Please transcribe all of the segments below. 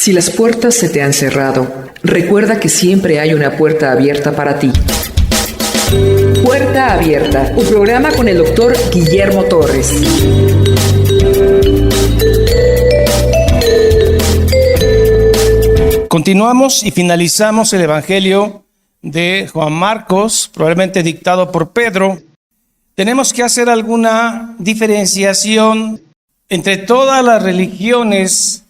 Si las puertas se te han cerrado, recuerda que siempre hay una puerta abierta para ti. Puerta Abierta, un programa con el doctor Guillermo Torres. Continuamos y finalizamos el Evangelio de Juan Marcos, probablemente dictado por Pedro. Tenemos que hacer alguna diferenciación entre todas las religiones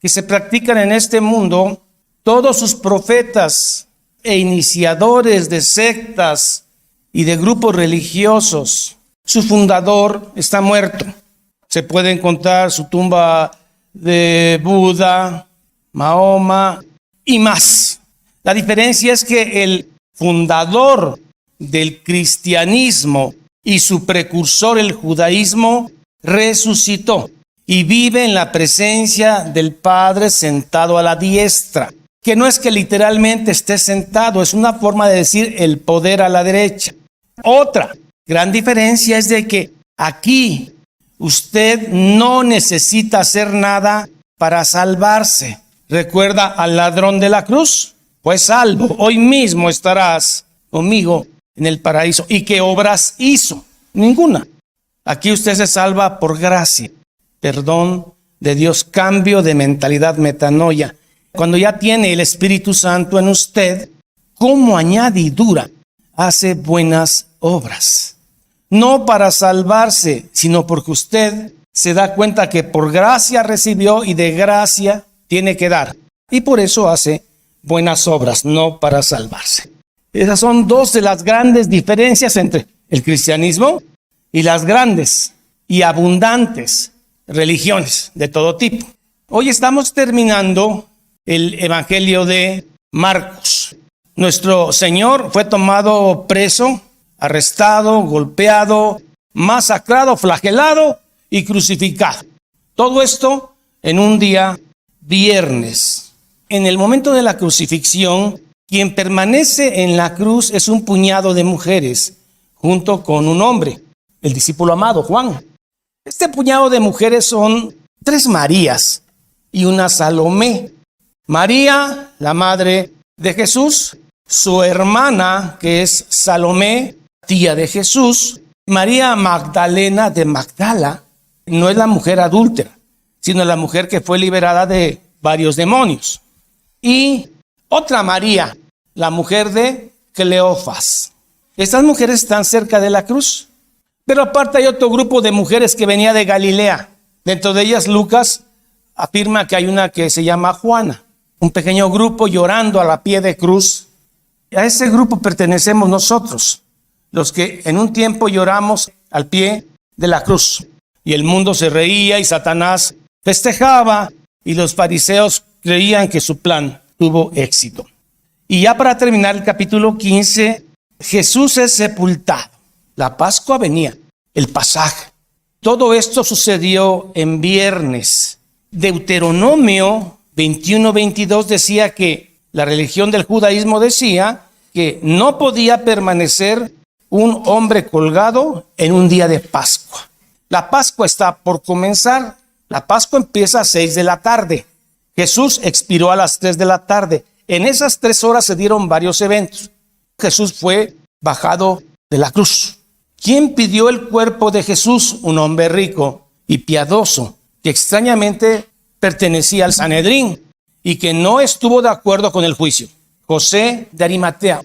que se practican en este mundo. Todos sus profetas e iniciadores de sectas y de grupos religiosos, su fundador está muerto. Se puede encontrar su tumba de Buda, Mahoma y más. La diferencia es que el fundador del cristianismo y su precursor, el judaísmo, resucitó y vive en la presencia del Padre sentado a la diestra. Que no es que literalmente esté sentado, es una forma de decir el poder a la derecha. Otra gran diferencia es de que aquí usted no necesita hacer nada para salvarse. ¿Recuerda al ladrón de la cruz? Pues salvo, hoy mismo estarás conmigo en el paraíso. ¿Y qué obras hizo? Ninguna. Aquí usted se salva por gracia, perdón de Dios, cambio de mentalidad, metanoia. Cuando ya tiene el Espíritu Santo en usted, como añadidura, hace buenas obras. No para salvarse, sino porque usted se da cuenta que por gracia recibió y de gracia tiene que dar. Y por eso hace buenas obras, no para salvarse. Esas son dos de las grandes diferencias entre el cristianismo y las grandes y abundantes religiones de todo tipo. Hoy estamos terminando el Evangelio de Marcos. Nuestro Señor fue tomado preso, arrestado, golpeado, masacrado, flagelado y crucificado. Todo esto en un día viernes. En el momento de la crucifixión, quien permanece en la cruz es un puñado de mujeres, junto con un hombre, el discípulo amado, Juan. Este puñado de mujeres son 3 Marías y una Salomé. María, la madre de Jesús, su hermana, que es Salomé, tía de Jesús. María Magdalena de Magdala no es la mujer adúltera, sino la mujer que fue liberada de varios demonios. Y otra María, la mujer de Cleofas. Estas mujeres están cerca de la cruz. Pero aparte hay otro grupo de mujeres que venía de Galilea. Dentro de ellas Lucas afirma que hay una que se llama Juana. Un pequeño grupo llorando a la pie de cruz. A ese grupo pertenecemos nosotros, los que en un tiempo lloramos al pie de la cruz. Y el mundo se reía y Satanás festejaba y los fariseos creían que su plan tuvo éxito. Y ya para terminar el capítulo 15, Jesús es sepultado. La Pascua venía, el pasaje. Todo esto sucedió en viernes. Deuteronomio 21:22 decía que la religión del judaísmo decía que no podía permanecer un hombre colgado en un día de Pascua. La Pascua está por comenzar. La Pascua empieza a 6 de la tarde. Jesús expiró a las 3 de la tarde. En esas 3 horas se dieron varios eventos. Jesús fue bajado de la cruz. ¿Quién pidió el cuerpo de Jesús? Un hombre rico y piadoso, que extrañamente pertenecía al Sanedrín y que no estuvo de acuerdo con el juicio. José de Arimatea.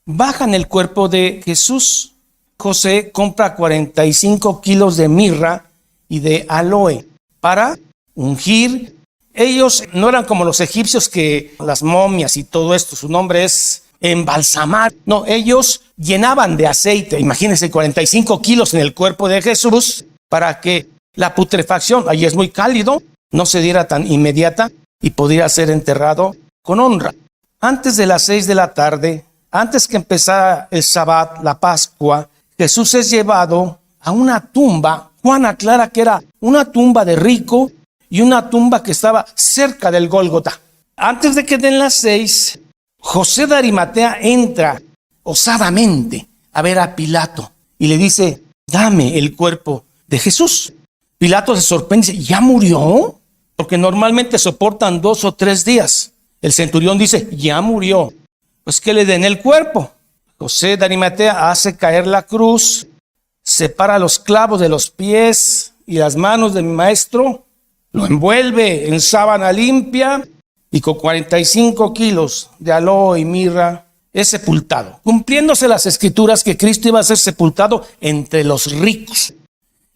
Bajan el cuerpo de Jesús. José compra 45 kilos de mirra y de aloe para ungir. Ellos no eran como los egipcios, que las momias y todo esto, su nombre es embalsamar. No, ellos llenaban de aceite, imagínense, 45 kilos en el cuerpo de Jesús para que la putrefacción, ahí es muy cálido, no se diera tan inmediata y pudiera ser enterrado con honra. Antes de las 6 de la tarde, antes que empezara el Sabbat, la Pascua, Jesús es llevado a una tumba. Juan aclara que era una tumba de rico y una tumba que estaba cerca del Gólgota. Antes de que den las 6, José de Arimatea entra osadamente a ver a Pilato y le dice: dame el cuerpo de Jesús. Pilato se sorprende y dice: ¿ya murió? porque normalmente soportan 2 o 3 días. El centurión dice, ya murió, pues que le den el cuerpo. José de Arimatea hace caer la cruz, separa los clavos de los pies y las manos de mi maestro, lo envuelve en sábana limpia y con 45 kilos de aloe y mirra es sepultado, cumpliéndose las escrituras que Cristo iba a ser sepultado entre los ricos.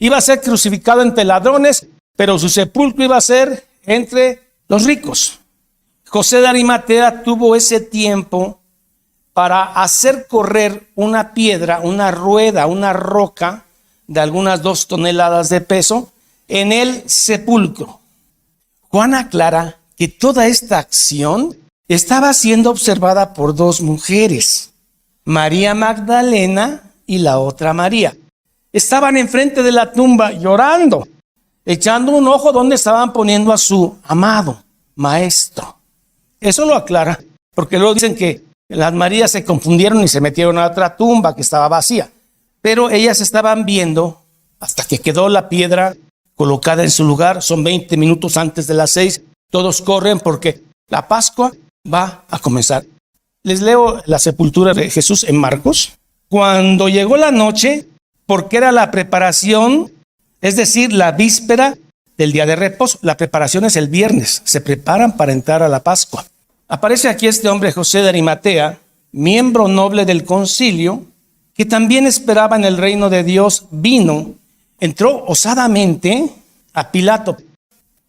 Iba a ser crucificado entre ladrones, pero su sepulcro iba a ser entre los ricos. José de Arimatea tuvo ese tiempo para hacer correr una piedra, una rueda, una roca de algunas 2 toneladas de peso en el sepulcro. Juan aclara que toda esta acción estaba siendo observada por 2 mujeres, María Magdalena y la otra María. Estaban enfrente de la tumba llorando, echando un ojo donde estaban poniendo a su amado maestro. Eso lo aclara, porque luego dicen que las Marías se confundieron y se metieron a otra tumba que estaba vacía. Pero ellas estaban viendo hasta que quedó la piedra colocada en su lugar. Son 20 minutos antes de las 6. Todos corren porque la Pascua va a comenzar. Les leo la sepultura de Jesús en Marcos. Cuando llegó la noche, porque era la preparación, es decir, la víspera del día de reposo. La preparación es el viernes. Se preparan para entrar a la Pascua. Aparece aquí este hombre José de Arimatea, miembro noble del concilio, que también esperaba en el reino de Dios. Vino, entró osadamente a Pilato.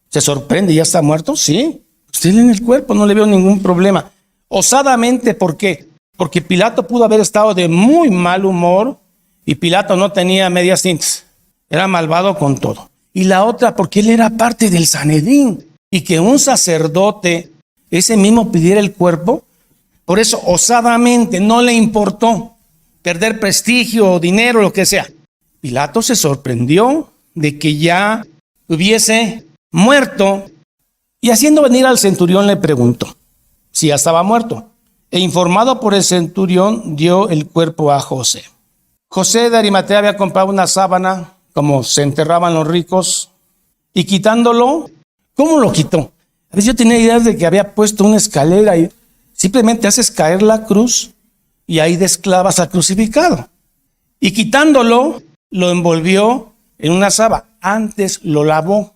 ¿Se sorprende? ¿Ya está muerto? Sí. Usted en el cuerpo, no le veo ningún problema. Osadamente, ¿por qué? Porque Pilato pudo haber estado de muy mal humor y Pilato no tenía medias tintas. Era malvado con todo. Y la otra, porque él era parte del Sanedrín y que un sacerdote ese mismo pidiera el cuerpo. Por eso osadamente no le importó perder prestigio o dinero, lo que sea. Pilato se sorprendió de que ya hubiese muerto y haciendo venir al centurión le preguntó si ya estaba muerto. E informado por el centurión dio el cuerpo a José. José de Arimatea había comprado una sábana como se enterraban los ricos y quitándolo, ¿cómo lo quitó? A veces yo tenía ideas de que había puesto una escalera y simplemente haces caer la cruz y ahí desclavas al crucificado. Y quitándolo, lo envolvió en una sábana. Antes lo lavó.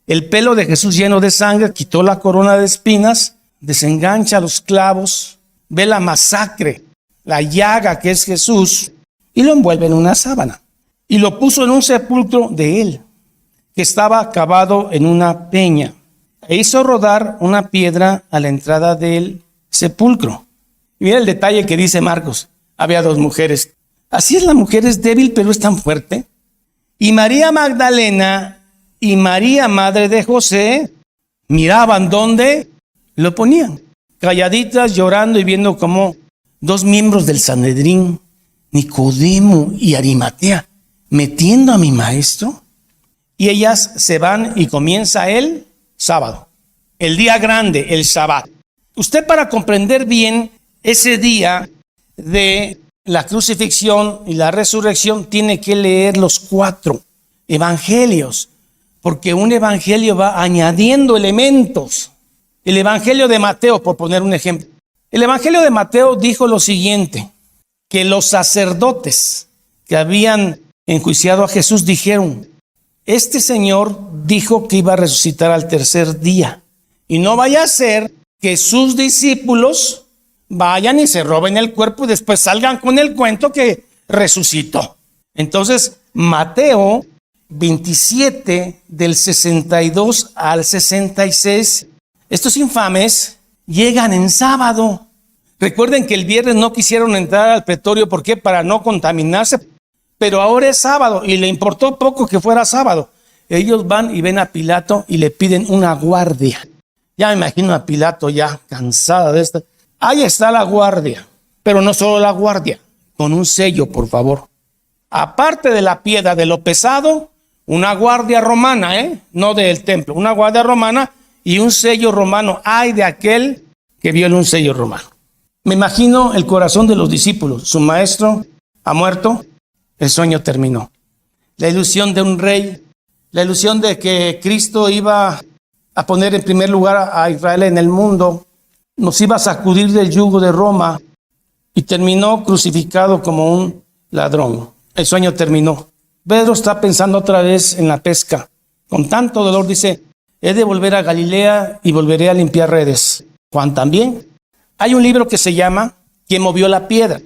El pelo de Jesús lleno de sangre, quitó la corona de espinas, desengancha los clavos, ve la masacre, la llaga que es Jesús y lo envuelve en una sábana. Y lo puso en un sepulcro de él, que estaba cavado en una peña. E hizo rodar una piedra a la entrada del sepulcro. Y mira el detalle que dice Marcos. Había 2 mujeres. Así es, la mujer es débil, pero es tan fuerte. Y María Magdalena y María, madre de José, miraban dónde lo ponían. Calladitas, llorando y viendo cómo 2 miembros del Sanedrín, Nicodemo y Arimatea, metiendo a mi maestro. Y ellas se van y comienza el sábado, el día grande, el Shabbat. Usted, para comprender bien ese día de la crucifixión y la resurrección, tiene que leer los 4 evangelios, porque un evangelio va añadiendo elementos. El evangelio de Mateo, por poner un ejemplo. El evangelio de Mateo dijo lo siguiente, que los sacerdotes que habían enjuiciado a Jesús dijeron: este señor dijo que iba a resucitar al 3er día. Y no vaya a ser que sus discípulos vayan y se roben el cuerpo y después salgan con el cuento que resucitó. Entonces, Mateo 27, del 62 al 66, estos infames llegan en sábado. Recuerden que el viernes no quisieron entrar al pretorio. ¿Por qué? Para no contaminarse. Pero ahora es sábado y le importó poco que fuera sábado. Ellos van y ven a Pilato y le piden una guardia. Ya me imagino a Pilato ya cansada de esto. Ahí está la guardia, pero no solo la guardia, con un sello, por favor. Aparte de la piedra, de lo pesado, una guardia romana, no del templo, una guardia romana y un sello romano. Ay de aquel que viole un sello romano. Me imagino el corazón de los discípulos. Su maestro ha muerto. El sueño terminó. La ilusión de un rey, la ilusión de que Cristo iba a poner en primer lugar a Israel en el mundo, nos iba a sacudir del yugo de Roma y terminó crucificado como un ladrón. El sueño terminó. Pedro está pensando otra vez en la pesca. Con tanto dolor dice, he de volver a Galilea y volveré a limpiar redes. Juan también. Hay un libro que se llama ¿Quién movió la piedra?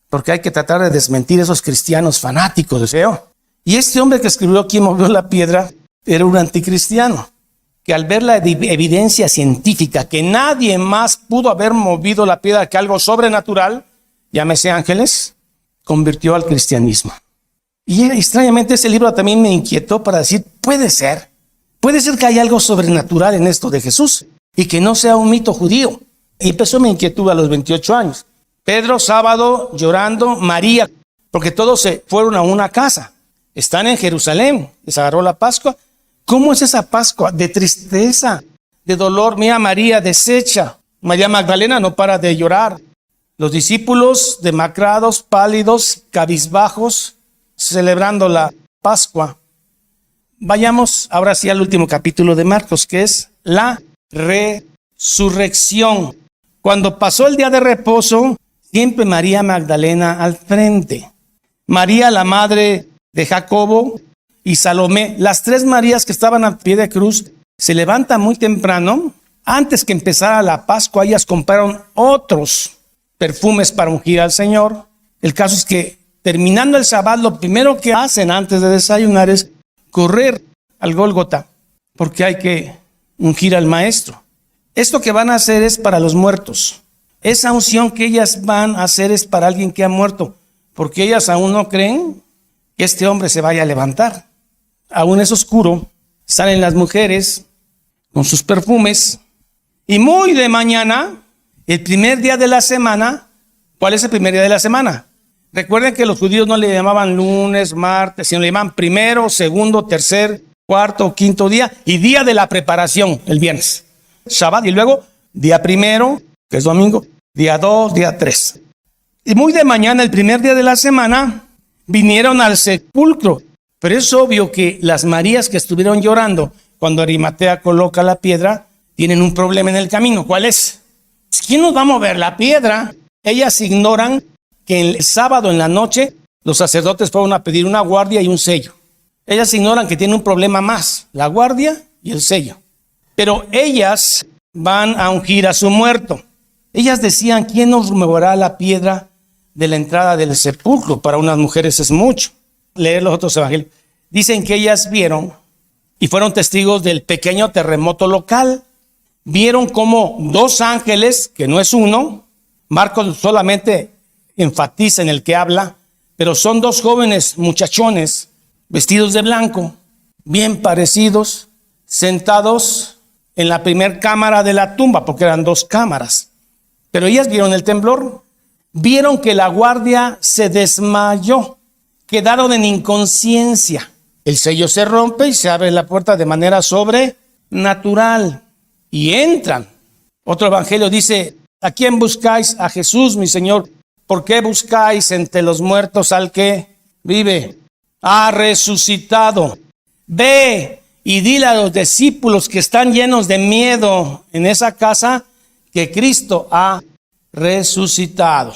Porque hay que tratar de desmentir a esos cristianos fanáticos de feo. Y este hombre que escribió ¿Quién movió la piedra? Era un anticristiano, que al ver la evidencia científica que nadie más pudo haber movido la piedra que algo sobrenatural, llámese ángeles, convirtió al cristianismo. Y extrañamente ese libro también me inquietó para decir, puede ser que haya algo sobrenatural en esto de Jesús y que no sea un mito judío. Y empezó mi inquietud a los 28 años. Pedro, sábado, llorando, María, porque todos se fueron a una casa. Están en Jerusalén, les agarró la Pascua. ¿Cómo es esa Pascua? De tristeza, de dolor. Mira, María deshecha. María Magdalena no para de llorar. Los discípulos demacrados, pálidos, cabizbajos, celebrando la Pascua. Vayamos ahora sí al último capítulo de Marcos, que es la resurrección. Cuando pasó el día de reposo, siempre María Magdalena al frente. María, la madre de Jacobo, y Salomé, las tres Marías que estaban al pie de cruz, se levantan muy temprano. Antes que empezara la Pascua, ellas compraron otros perfumes para ungir al Señor. El caso es que terminando el Sabbat, lo primero que hacen antes de desayunar es correr al Gólgota, porque hay que ungir al Maestro. Esto que van a hacer es para los muertos. Esa unción que ellas van a hacer es para alguien que ha muerto, porque ellas aún no creen que este hombre se vaya a levantar. Aún es oscuro, salen las mujeres con sus perfumes y muy de mañana, el primer día de la semana. ¿Cuál es el primer día de la semana? Recuerden que los judíos no le llamaban lunes, martes, sino le llamaban primero, segundo, tercer, cuarto, quinto día y día de la preparación, el viernes, Shabbat, y luego día primero, que es domingo, día 2, día 3. Y muy de mañana, el primer día de la semana, vinieron al sepulcro. Pero es obvio que las Marías que estuvieron llorando cuando Arimatea coloca la piedra tienen un problema en el camino. ¿Cuál es? ¿Quién nos va a mover la piedra? Ellas ignoran que el sábado en la noche los sacerdotes fueron a pedir una guardia y un sello. Ellas ignoran que tienen un problema más, la guardia y el sello. Pero ellas van a ungir a su muerto. Ellas decían, ¿quién nos moverá la piedra de la entrada del sepulcro? Para unas mujeres es mucho. Leer los otros evangelios. Dicen que ellas vieron y fueron testigos del pequeño terremoto local. Vieron como dos ángeles, que no es uno. Marcos solamente enfatiza en el que habla, pero son dos jóvenes muchachones vestidos de blanco, bien parecidos, sentados en la primer cámara de la tumba, porque eran dos cámaras. Pero ellas vieron el temblor, vieron que la guardia se desmayó, quedaron en inconsciencia. El sello se rompe y se abre la puerta de manera sobrenatural y entran. Otro evangelio dice, ¿a quién buscáis? A Jesús, mi Señor. ¿Por qué buscáis entre los muertos al que vive? Ha resucitado. Ve y dile a los discípulos que están llenos de miedo en esa casa que Cristo ha resucitado.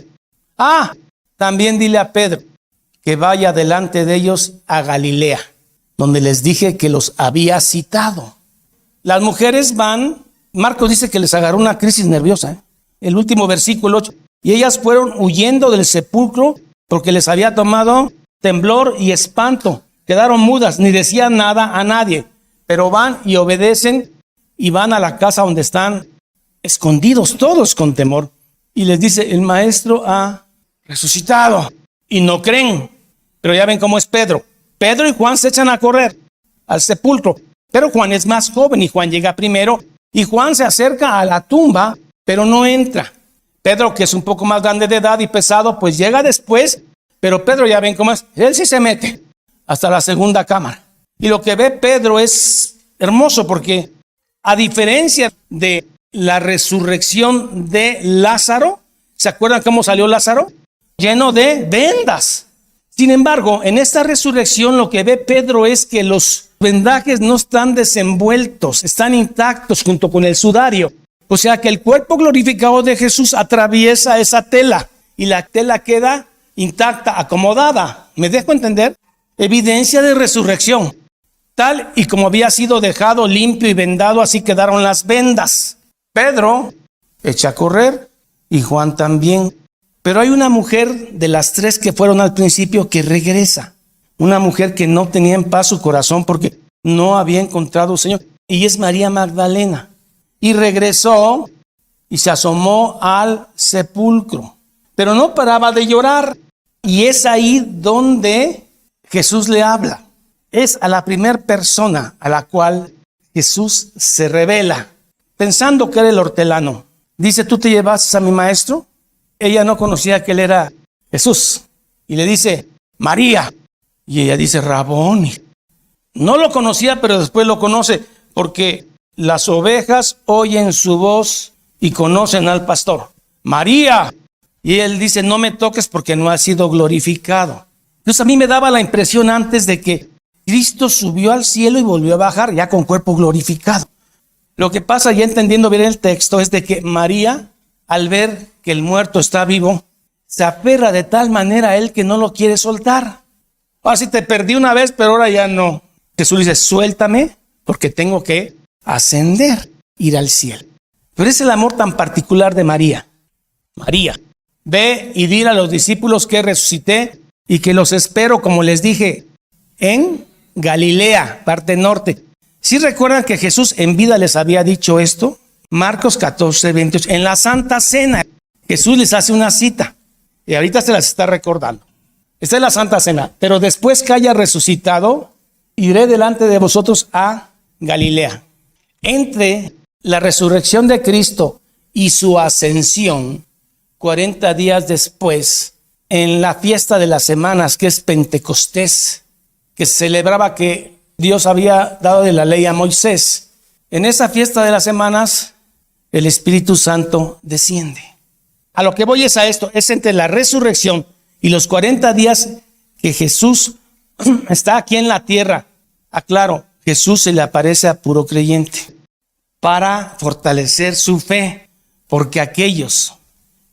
También dile a Pedro que vaya delante de ellos a Galilea, donde les dije que los había citado. Las mujeres van, Marcos dice que les agarró una crisis nerviosa, el último versículo 8, y ellas fueron huyendo del sepulcro porque les había tomado temblor y espanto. Quedaron mudas, ni decían nada a nadie, pero van y obedecen y van a la casa donde están escondidos todos con temor. Y les dice, el Maestro ha resucitado. Y no creen. Pero ya ven cómo es Pedro. Pedro y Juan se echan a correr al sepulcro. Pero Juan es más joven y Juan llega primero. Y Juan se acerca a la tumba, pero no entra. Pedro, que es un poco más grande de edad y pesado, pues llega después. Pero Pedro, ya ven cómo es. Él sí se mete hasta la segunda cámara. Y lo que ve Pedro es hermoso porque, a diferencia de la resurrección de Lázaro, ¿se acuerdan cómo salió Lázaro? Lleno de vendas. Sin embargo, en esta resurrección lo que ve Pedro es que los vendajes no están desenvueltos, están intactos junto con el sudario. O sea que el cuerpo glorificado de Jesús atraviesa esa tela y la tela queda intacta, acomodada. ¿Me dejo entender? Evidencia de resurrección. Tal y como había sido dejado limpio y vendado, así quedaron las vendas. Pedro echa a correr y Juan también. Pero hay una mujer de las tres que fueron al principio que regresa. Una mujer que no tenía en paz su corazón porque no había encontrado al Señor. Y es María Magdalena. Y regresó y se asomó al sepulcro. Pero no paraba de llorar. Y es ahí donde Jesús le habla. Es a la primera persona a la cual Jesús se revela, pensando que era el hortelano. Dice, ¿tú te llevaste a mi maestro? Ella no conocía que él era Jesús. Y le dice, María. Y ella dice, Raboni. No lo conocía, pero después lo conoce, porque las ovejas oyen su voz y conocen al pastor. María. Y él dice, no me toques porque no ha sido glorificado. Entonces a mí me daba la impresión antes de que Cristo subió al cielo y volvió a bajar ya con cuerpo glorificado. Lo que pasa, ya entendiendo bien el texto, es de que María, al ver que el muerto está vivo, se aferra de tal manera a él que no lo quiere soltar. Ahora sí te perdí una vez, pero ahora ya no. Jesús dice, suéltame porque tengo que ascender, ir al cielo. Pero es el amor tan particular de María. María, ve y dile a los discípulos que resucité y que los espero, como les dije, en Galilea, parte norte. ¿Sí recuerdan que Jesús en vida les había dicho esto? Marcos 14, 28. En la Santa Cena, Jesús les hace una cita. Y ahorita se las está recordando. Esta es la Santa Cena. Pero después que haya resucitado, iré delante de vosotros a Galilea. Entre la resurrección de Cristo y su ascensión, 40 días después, en la fiesta de las semanas, que es Pentecostés, que se celebraba que Dios había dado de la ley a Moisés. En esa fiesta de las semanas, el Espíritu Santo desciende. A lo que voy es a esto, es entre la resurrección y los 40 días que Jesús está aquí en la tierra. Aclaro, Jesús se le aparece a puro creyente para fortalecer su fe, porque aquellos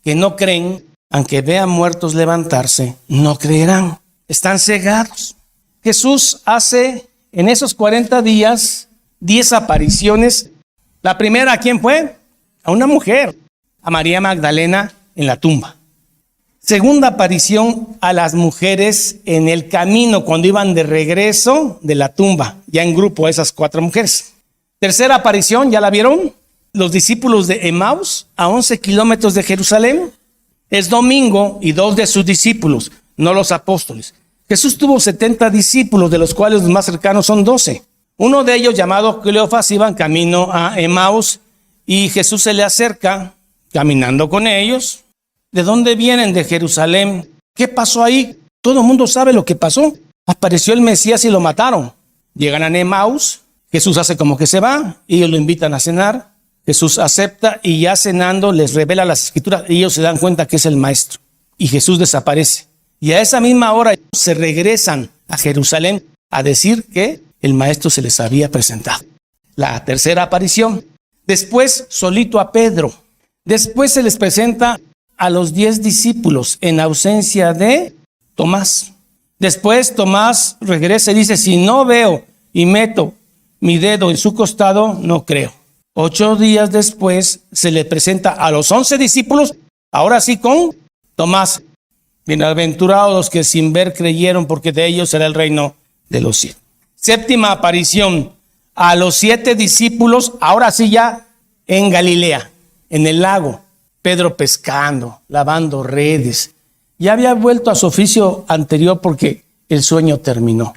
que no creen, aunque vean muertos levantarse, no creerán, están cegados. Jesús hace en esos 40 días 10 apariciones. La primera, ¿a quién fue? A una mujer, a María Magdalena en la tumba. Segunda aparición a las mujeres en el camino cuando iban de regreso de la tumba, ya en grupo esas 4 mujeres. Tercera aparición, ¿ya la vieron? Los discípulos de Emaús a 11 kilómetros de Jerusalén. Es domingo y 2 de sus discípulos, no los apóstoles. Jesús tuvo 70 discípulos, de los cuales los más cercanos son 12. Uno de ellos, llamado Cleofas, iba en camino a Emaús y Jesús se le acerca caminando con ellos. ¿De dónde vienen? De Jerusalén. ¿Qué pasó ahí? Todo el mundo sabe lo que pasó. Apareció el Mesías y lo mataron. Llegan a Emaús, Jesús hace como que se va, ellos lo invitan a cenar. Jesús acepta y ya cenando les revela las escrituras y ellos se dan cuenta que es el maestro. Y Jesús desaparece. Y a esa misma hora se regresan a Jerusalén a decir que el maestro se les había presentado. La tercera aparición. Después solito a Pedro. Después se les presenta a los 10 discípulos en ausencia de Tomás. Después Tomás regresa y dice, si no veo y meto mi dedo en su costado, no creo. 8 días después se le presenta a los 11 discípulos, ahora sí con Tomás. Bienaventurados los que sin ver creyeron, porque de ellos será el reino de los cielos. Séptima aparición a los 7 discípulos, ahora sí ya en Galilea, en el lago. Pedro pescando, lavando redes. Ya había vuelto a su oficio anterior porque el sueño terminó.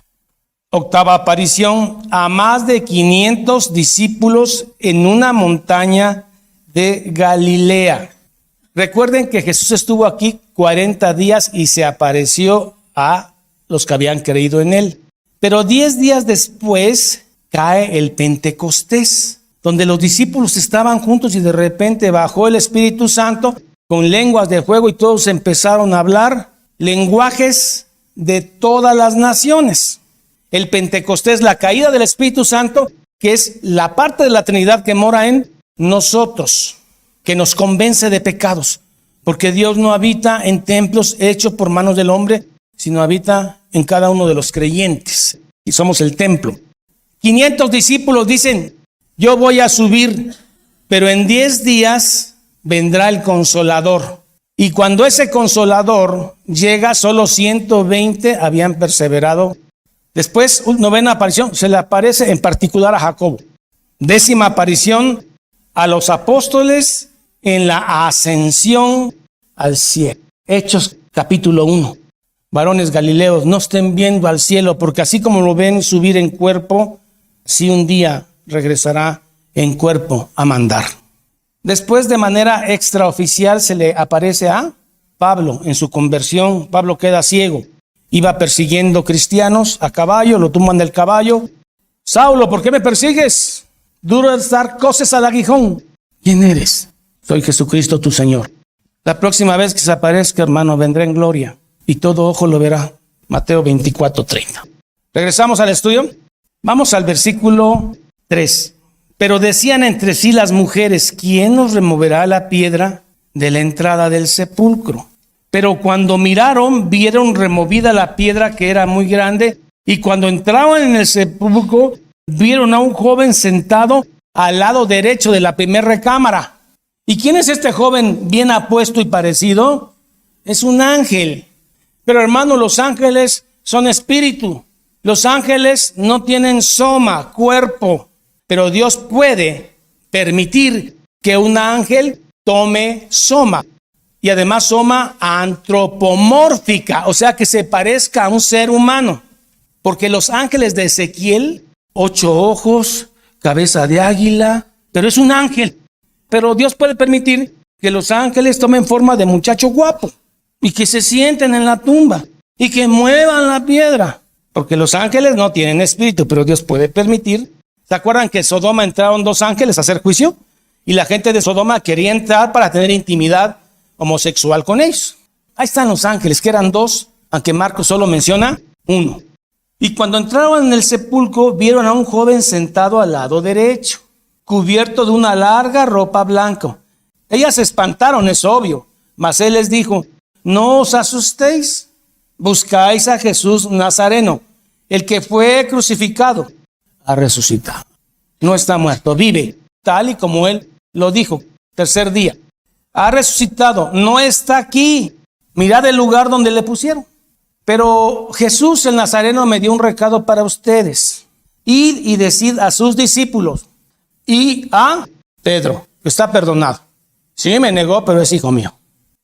Octava aparición a más de 500 discípulos en una montaña de Galilea. Recuerden que Jesús estuvo aquí 40 días y se apareció a los que habían creído en él. Pero 10 días después cae el Pentecostés, donde los discípulos estaban juntos y de repente bajó el Espíritu Santo con lenguas de fuego y todos empezaron a hablar lenguajes de todas las naciones. El Pentecostés, la caída del Espíritu Santo, que es la parte de la Trinidad que mora en nosotros, que nos convence de pecados, porque Dios no habita en templos hechos por manos del hombre, sino habita en cada uno de los creyentes, y somos el templo. 500 discípulos dicen, yo voy a subir, pero en 10 días vendrá el Consolador. Y cuando ese Consolador llega, solo 120 habían perseverado. Después, novena aparición, se le aparece en particular a Jacobo. 10ª aparición a los apóstoles en la ascensión al cielo. Hechos capítulo 1. Varones Galileos, no estén viendo al cielo, porque así como lo ven subir en cuerpo, sí un día regresará en cuerpo a mandar. Después, de manera extraoficial, se le aparece a Pablo en su conversión. Pablo queda ciego. Iba persiguiendo cristianos a caballo, lo tumban del caballo. Saulo, ¿por qué me persigues? Duro es dar coces al aguijón. ¿Quién eres? Soy Jesucristo tu Señor. La próxima vez que se aparezca, hermano, vendrá en gloria y todo ojo lo verá. Mateo 24:30. Regresamos al estudio. Vamos al versículo 3. Pero decían entre sí las mujeres, ¿quién nos removerá la piedra de la entrada del sepulcro? Pero cuando miraron, vieron removida la piedra, que era muy grande, y cuando entraban en el sepulcro, vieron a un joven sentado al lado derecho de la primera recámara. ¿Y quién es este joven bien apuesto y parecido? Es un ángel. Pero hermano, los ángeles son espíritu. Los ángeles no tienen soma, cuerpo. Pero Dios puede permitir que un ángel tome soma. Y además soma antropomórfica, o sea que se parezca a un ser humano. Porque los ángeles de Ezequiel, 8 ojos, cabeza de águila, pero es un ángel. Pero Dios puede permitir que los ángeles tomen forma de muchacho guapo y que se sienten en la tumba y que muevan la piedra. Porque los ángeles no tienen espíritu, pero Dios puede permitir. ¿Se acuerdan que en Sodoma entraron 2 ángeles a hacer juicio? Y la gente de Sodoma quería entrar para tener intimidad homosexual con ellos. Ahí están los ángeles, que eran 2, aunque Marcos solo menciona 1. Y cuando entraron en el sepulcro, vieron a un joven sentado al lado derecho, cubierto de una larga ropa blanca. Ellas se espantaron, es obvio, mas él les dijo, no os asustéis, buscáis a Jesús Nazareno, el que fue crucificado. Ha resucitado. No está muerto, vive, tal y como él lo dijo. 3er día. Ha resucitado, no está aquí. Mirad el lugar donde le pusieron. Pero Jesús el Nazareno me dio un recado para ustedes. Id y decid a sus discípulos y a Pedro, que está perdonado. Sí, me negó, pero es hijo mío.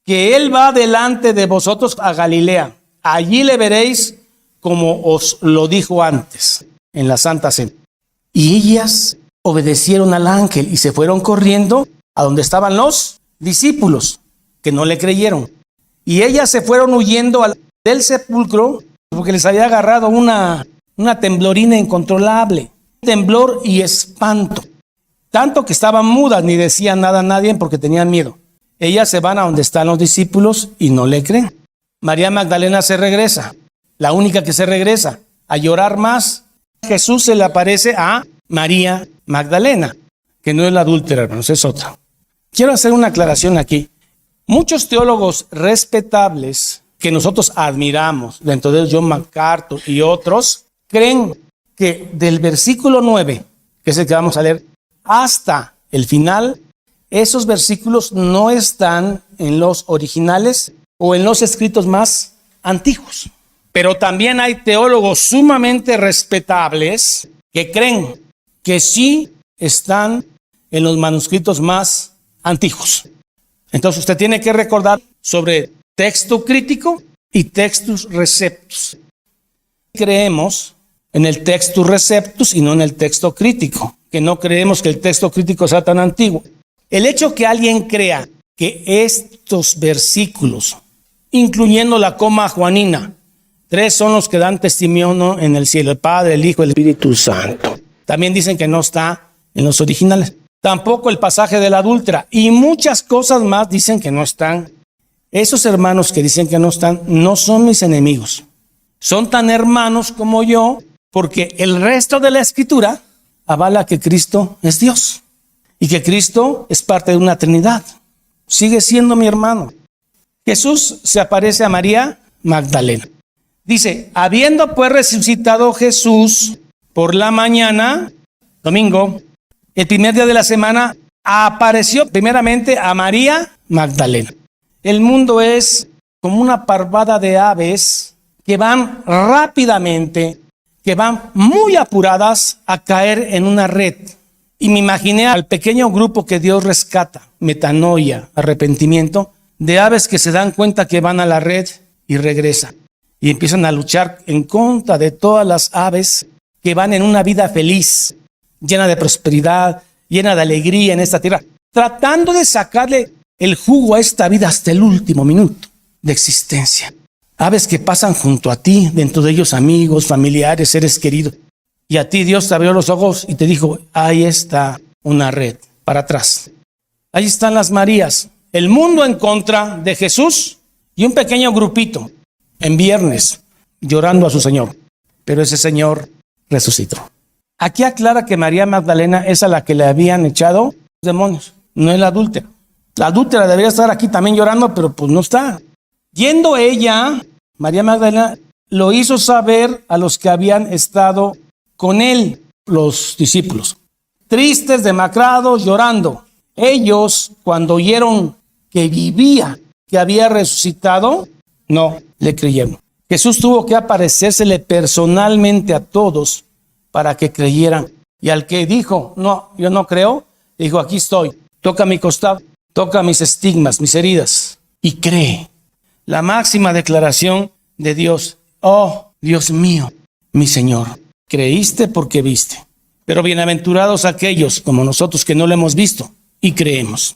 Que él va delante de vosotros a Galilea. Allí le veréis como os lo dijo antes, en la Santa Cena. Y ellas obedecieron al ángel y se fueron corriendo a donde estaban los discípulos, que no le creyeron. Y ellas se fueron huyendo del sepulcro porque les había agarrado una temblorina incontrolable, temblor y espanto. Tanto que estaban mudas, ni decían nada a nadie porque tenían miedo. Ellas se van a donde están los discípulos y no le creen. María Magdalena se regresa, la única que se regresa, a llorar más. Jesús se le aparece a María Magdalena, que no es la adúltera, hermanos, es otra. Quiero hacer una aclaración aquí. Muchos teólogos respetables que nosotros admiramos, dentro de ellos John MacArthur y otros, creen que del versículo 9, que es el que vamos a leer, hasta el final, esos versículos no están en los originales o en los escritos más antiguos. Pero también hay teólogos sumamente respetables que creen que sí están en los manuscritos más antiguos. Entonces usted tiene que recordar sobre texto crítico y textus receptus. Creemos en el textus receptus y no en el texto crítico, que no creemos que el texto crítico sea tan antiguo. El hecho que alguien crea que estos versículos, incluyendo la coma juanina, 3 son los que dan testimonio en el cielo, el Padre, el Hijo y el Espíritu Santo. También dicen que no está en los originales. Tampoco el pasaje de la adúltera y muchas cosas más dicen que no están. Esos hermanos que dicen que no están, no son mis enemigos. Son tan hermanos como yo, porque el resto de la Escritura avala que Cristo es Dios y que Cristo es parte de una Trinidad. Sigue siendo mi hermano. Jesús se aparece a María Magdalena. Dice, habiendo pues resucitado Jesús por la mañana, domingo, el primer día de la semana, apareció primeramente a María Magdalena. El mundo es como una parvada de aves que van rápidamente, que van muy apuradas a caer en una red. Y me imaginé al pequeño grupo que Dios rescata, metanoia, arrepentimiento, de aves que se dan cuenta que van a la red y regresan. Y empiezan a luchar en contra de todas las aves que van en una vida feliz, llena de prosperidad, llena de alegría en esta tierra, tratando de sacarle el jugo a esta vida hasta el último minuto de existencia. Aves que pasan junto a ti, dentro de ellos amigos, familiares, seres queridos. Y a ti Dios te abrió los ojos y te dijo, ahí está una red, para atrás. Ahí están las Marías, el mundo en contra de Jesús y un pequeño grupito en viernes llorando a su Señor. Pero ese Señor resucitó. Aquí aclara que María Magdalena es a la que le habían echado los demonios, no es la adúltera. La adúltera debería estar aquí también llorando, pero pues no está. Yendo ella, María Magdalena, lo hizo saber a los que habían estado con él, los discípulos, tristes, demacrados, llorando. Ellos, cuando oyeron que vivía, que había resucitado, no le creyeron. Jesús tuvo que aparecérsele personalmente a todos para que creyeran. Y al que dijo, no, yo no creo, dijo, aquí estoy, toca mi costado, toca mis estigmas, mis heridas, y cree. La máxima declaración de Dios, oh, Dios mío, mi Señor, creíste porque viste. Pero bienaventurados aquellos como nosotros que no lo hemos visto y creemos.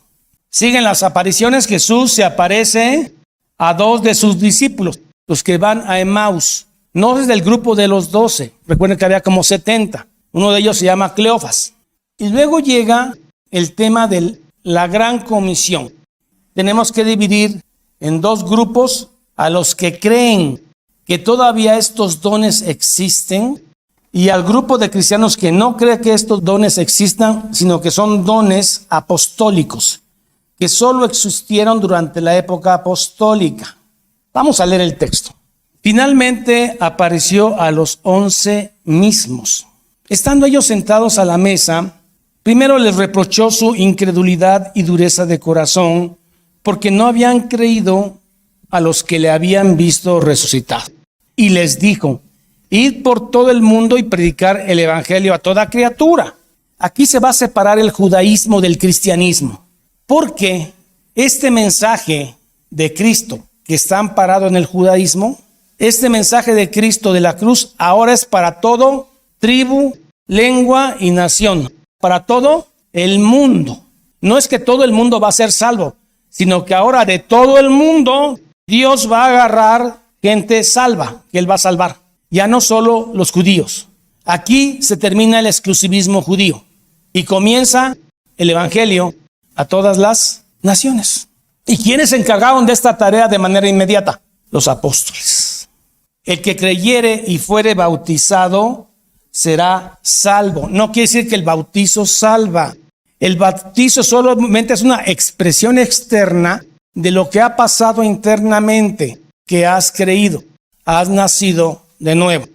Siguen las apariciones. Jesús se aparece a 2 de sus discípulos, los que van a Emaús. No es del grupo de los 12. Recuerden que había como 70. Uno de ellos se llama Cleofas. Y luego llega el tema de la gran comisión. Tenemos que dividir en 2 grupos a los que creen que todavía estos dones existen y al grupo de cristianos que no cree que estos dones existan, sino que son dones apostólicos, que solo existieron durante la época apostólica. Vamos a leer el texto. Finalmente apareció a los 11 mismos. Estando ellos sentados a la mesa, primero les reprochó su incredulidad y dureza de corazón, porque no habían creído a los que le habían visto resucitar. Y les dijo, id por todo el mundo y predicar el evangelio a toda criatura. Aquí se va a separar el judaísmo del cristianismo, porque este mensaje de Cristo que está amparado en el judaísmo, este mensaje de Cristo de la cruz ahora es para todo tribu, lengua y nación, para todo el mundo. No es que todo el mundo va a ser salvo, sino que ahora de todo el mundo Dios va a agarrar gente salva, que Él va a salvar. Ya no solo los judíos. Aquí se termina el exclusivismo judío y comienza el evangelio a todas las naciones. ¿Y quiénes se encargaron de esta tarea de manera inmediata? Los apóstoles. El que creyere y fuere bautizado será salvo. No quiere decir que el bautizo salva. El bautizo solamente es una expresión externa de lo que ha pasado internamente, que has creído, has nacido de nuevo.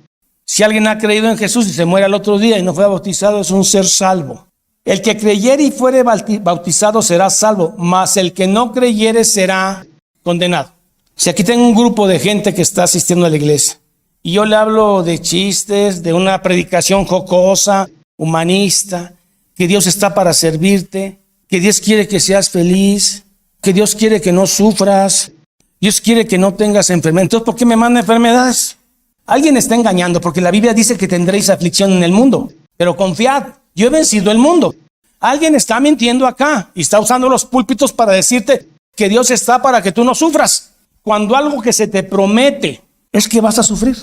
Si alguien ha creído en Jesús y se muere al otro día y no fue bautizado, es un ser salvo. El que creyere y fuere bautizado será salvo, mas el que no creyere será condenado. Si aquí tengo un grupo de gente que está asistiendo a la iglesia y yo le hablo de chistes, de una predicación jocosa, humanista, que Dios está para servirte, que Dios quiere que seas feliz, que Dios quiere que no sufras, Dios quiere que no tengas enfermedades. Entonces, ¿por qué me manda enfermedades? Alguien está engañando, porque la Biblia dice que tendréis aflicción en el mundo, pero confiad, yo he vencido el mundo. Alguien está mintiendo acá y está usando los púlpitos para decirte que Dios está para que tú no sufras, cuando algo que se te promete es que vas a sufrir,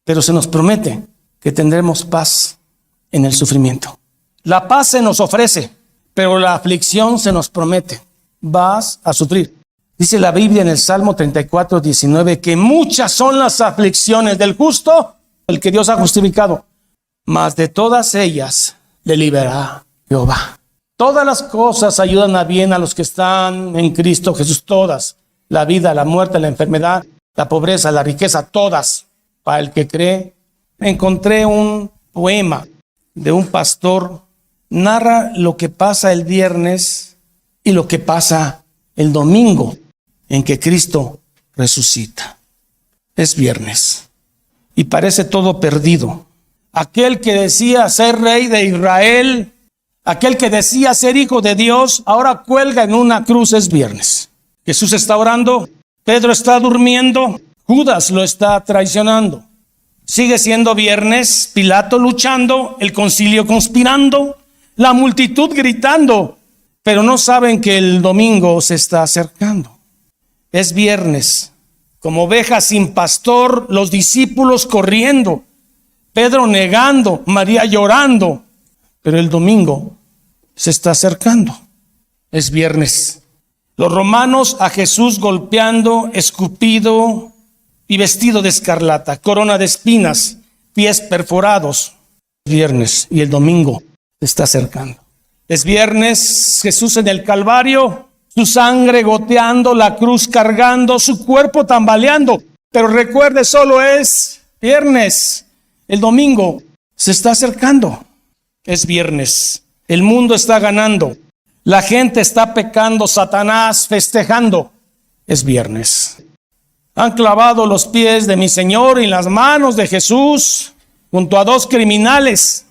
pero se nos promete que tendremos paz en el sufrimiento. La paz se nos ofrece, pero la aflicción se nos promete. Vas a sufrir. Dice la Biblia en el Salmo 34:19 que muchas son las aflicciones del justo, el que Dios ha justificado, mas de todas ellas le librará Jehová. Todas las cosas ayudan a bien a los que están en Cristo Jesús, todas. La vida, la muerte, la enfermedad, la pobreza, la riqueza, todas. Para el que cree, encontré un poema de un pastor. Narra lo que pasa el viernes y lo que pasa el domingo en que Cristo resucita. Es viernes y parece todo perdido. Aquel que decía ser rey de Israel, aquel que decía ser hijo de Dios, ahora cuelga en una cruz. Es viernes. Jesús está orando, Pedro está durmiendo, Judas lo está traicionando. Sigue siendo viernes, Pilato luchando, el concilio conspirando, la multitud gritando, pero no saben que el domingo se está acercando. Es viernes, como ovejas sin pastor, los discípulos corriendo, Pedro negando, María llorando, pero el domingo se está acercando. Es viernes. Los romanos a Jesús golpeando, escupido y vestido de escarlata, corona de espinas, pies perforados. Viernes y el domingo se está acercando. Es viernes, Jesús en el Calvario, su sangre goteando, la cruz cargando, su cuerpo tambaleando. Pero recuerde, solo es viernes. El domingo se está acercando. Es viernes. El mundo está ganando. La gente está pecando, Satanás festejando. Es viernes. Han clavado los pies de mi Señor en las manos de Jesús junto a dos criminales.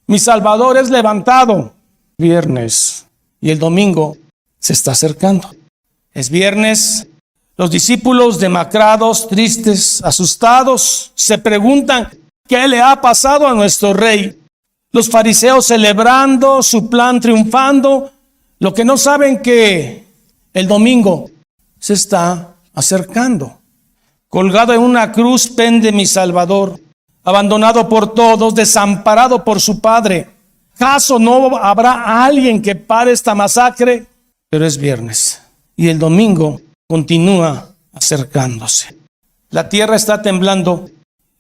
Mi Salvador es levantado. Viernes. Y el domingo se está acercando. Es viernes. Los discípulos demacrados, tristes, asustados, se preguntan: ¿qué le ha pasado a nuestro rey? Los fariseos celebrando su plan, triunfando. Lo que no saben que el domingo se está acercando. Colgado en una cruz pende mi Salvador, abandonado por todos, desamparado por su Padre. ¿Acaso no habrá alguien que pare esta masacre? Pero es viernes y el domingo continúa acercándose. La tierra está temblando,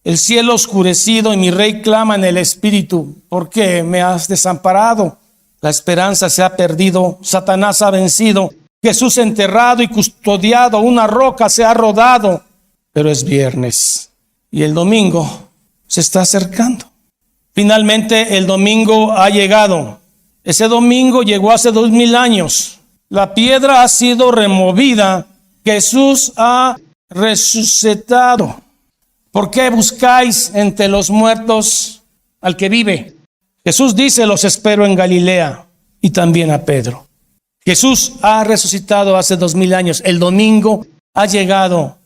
el cielo oscurecido y mi rey clama en el espíritu: ¿por qué me has desamparado? La esperanza se ha perdido, Satanás ha vencido, Jesús enterrado y custodiado, una roca se ha rodado. Pero es viernes y el domingo se está acercando. Finalmente el domingo ha llegado. Ese domingo llegó hace 2000 años. La piedra ha sido removida. Jesús ha resucitado. ¿Por qué buscáis entre los muertos al que vive? Jesús dice: los espero en Galilea. Y también a Pedro. Jesús ha resucitado hace 2000 años. El domingo ha llegado.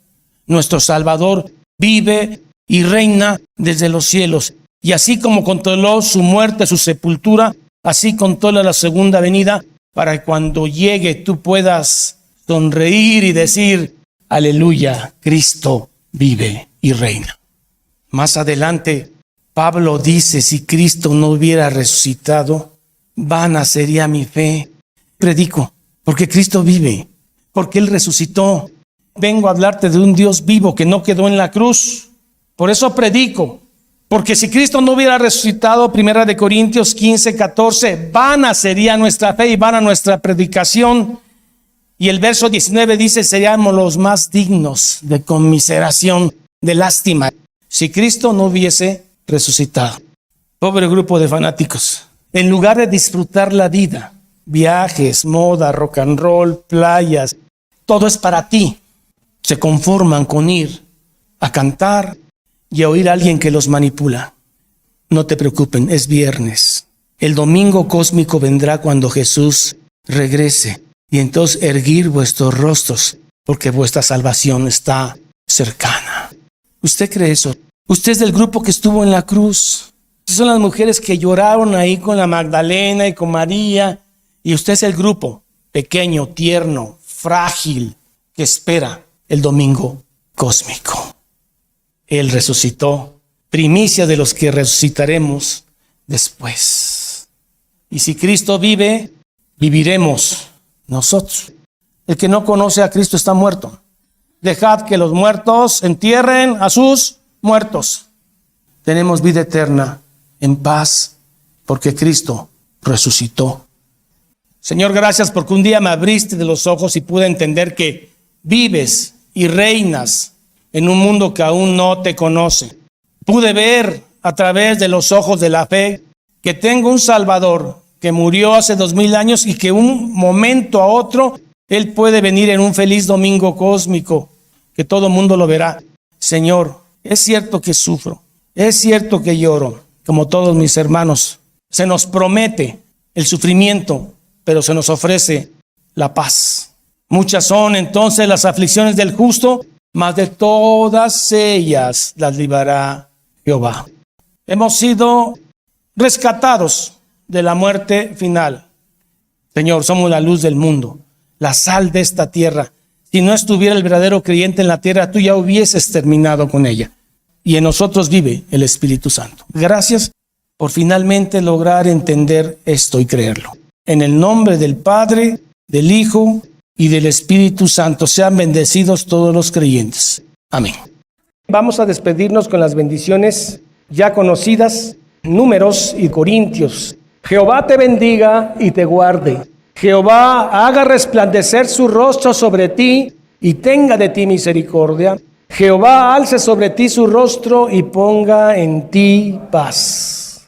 Nuestro Salvador vive y reina desde los cielos. Y así como controló su muerte, su sepultura, así controla la segunda venida, para que cuando llegue tú puedas sonreír y decir: aleluya, Cristo vive y reina. Más adelante, Pablo dice: si Cristo no hubiera resucitado, vana sería mi fe. Predico, porque Cristo vive, porque Él resucitó. Vengo a hablarte de un Dios vivo que no quedó en la cruz. Por eso predico, porque si Cristo no hubiera resucitado, 1 Corintios 15:14, vana sería nuestra fe y vana nuestra predicación. Y el verso 19 dice: seríamos los más dignos de conmiseración, de lástima, si Cristo no hubiese resucitado. Pobre grupo de fanáticos. En lugar de disfrutar la vida, viajes, moda, rock and roll, playas, todo es para ti, se conforman con ir a cantar y a oír a alguien que los manipula. No te preocupen, es viernes. El domingo cósmico vendrá cuando Jesús regrese. Y entonces erguir vuestros rostros, porque vuestra salvación está cercana. ¿Usted cree eso? Usted es del grupo que estuvo en la cruz. Son las mujeres que lloraron ahí con la Magdalena y con María. Y usted es el grupo pequeño, tierno, frágil, que espera el domingo cósmico. Él resucitó, primicia de los que resucitaremos después. Y si Cristo vive, viviremos nosotros. El que no conoce a Cristo está muerto. Dejad que los muertos entierren a sus muertos. Tenemos vida eterna en paz, porque Cristo resucitó. Señor, gracias porque un día me abriste de los ojos y pude entender que vives y reinas en un mundo que aún no te conoce. Pude ver a través de los ojos de la fe que tengo un Salvador que murió hace 2000 años y que un momento a otro Él puede venir en un feliz domingo cósmico, que todo mundo lo verá. Señor, es cierto que sufro, es cierto que lloro, como todos mis hermanos. Se nos promete el sufrimiento, pero se nos ofrece la paz. Muchas son entonces las aflicciones del justo, mas de todas ellas las librará Jehová. Hemos sido rescatados de la muerte final. Señor, somos la luz del mundo, la sal de esta tierra. Si no estuviera el verdadero creyente en la tierra, tú ya hubieses terminado con ella. Y en nosotros vive el Espíritu Santo. Gracias por finalmente lograr entender esto y creerlo. En el nombre del Padre, del Hijo y del Espíritu Santo, sean bendecidos todos los creyentes. Amén. Vamos a despedirnos con las bendiciones ya conocidas, Números y Corintios. Jehová te bendiga y te guarde. Jehová haga resplandecer su rostro sobre ti y tenga de ti misericordia. Jehová alce sobre ti su rostro y ponga en ti paz.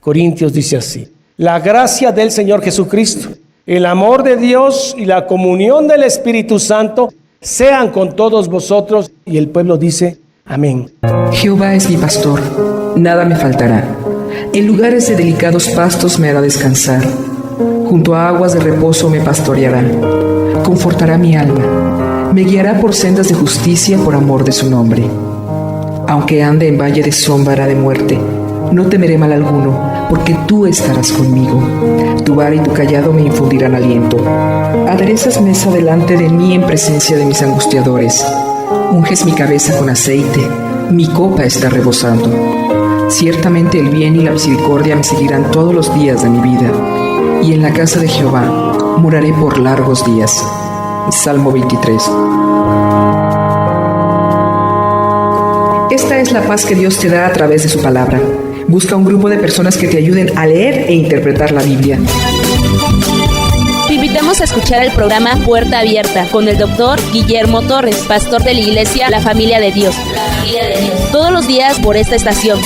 Corintios dice así: la gracia del Señor Jesucristo, el amor de Dios y la comunión del Espíritu Santo sean con todos vosotros. Y el pueblo dice: amén. Jehová es mi pastor, nada me faltará. En lugares de delicados pastos me hará descansar. Junto a aguas de reposo me pastoreará. Confortará mi alma. Me guiará por sendas de justicia por amor de su nombre. Aunque ande en valle de sombra de muerte, no temeré mal alguno, porque tú estarás conmigo. Tu vara y tu cayado me infundirán aliento. Aderezas mesa delante de mí en presencia de mis angustiadores. Unges mi cabeza con aceite, mi copa está rebosando. Ciertamente el bien y la misericordia me seguirán todos los días de mi vida, y en la casa de Jehová moraré por largos días. Salmo 23. Esta es la paz que Dios te da a través de su palabra. Busca un grupo de personas que te ayuden a leer e interpretar la Biblia. Te invitamos a escuchar el programa Puerta Abierta con el Dr. Guillermo Torres, pastor de la iglesia La Familia de Dios. Todos los días por esta estación.